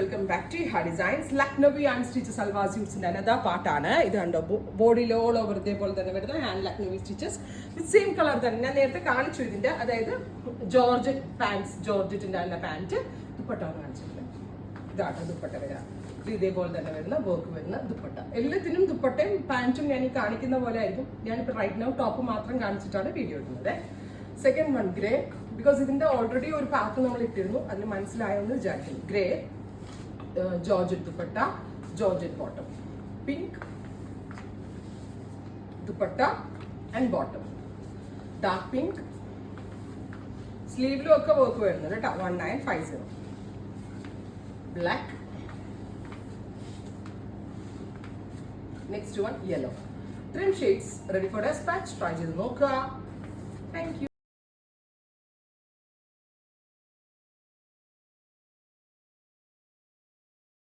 Welcome back to ha designs. Lucknowi and stitches salwar സ്യൂട്ട്സിന്റെ another പാർട്ടാണ് ഇത്. കണ്ടോ, ബോഡിയിൽ ഓൾ ഓവർ ഇതേപോലെ തന്നെ വരുന്ന hand Lucknowi stitches with same colour തന്നെ. ഞാൻ നേരത്തെ കാണിച്ചു ഇതിന്റെ, അതായത് ജോർജറ്റ് പാൻസ്, ജോർജറ്റിന്റെ അല്ല പാൻറ്. ദുപ്പട്ട കാണിച്ചിട്ടുണ്ട്. ഇതാട്ടോ ദുപ്പട്ട വരാം. ഇത് ഇതേപോലെ തന്നെ വരുന്ന വർക്ക് വരുന്ന ദുപ്പട്ട. എല്ലാത്തിനും ദുപ്പട്ടയും പാൻറ്റും ഞാൻ ഈ കാണിക്കുന്ന പോലെ ആയിരിക്കും. ഞാനിപ്പോൾ റൈറ്റ് നൗ ടോപ്പ് മാത്രം കാണിച്ചിട്ടാണ് വീഡിയോ ഇടുന്നത്. സെക്കൻഡ് വൺ ഗ്രേ, ബിക്കോസ് ഇതിന്റെ ഓൾറെഡി ഒരു പാക്ക് നമ്മൾ ഇട്ടിരുന്നു, അതിന് മനസ്സിലായെന്ന് വിചാരിക്കുന്നു. Grey georgette dupatta, georgette bottom, pink dupatta and bottom, dark pink. സ്ലീവിലും ഒക്കെ വർക്ക് വരുന്നത് കേട്ടോ. 1950. Black. Next one yellow. 3 shades ready for dispatch. Try ചെയ്ത് നോക്കുക.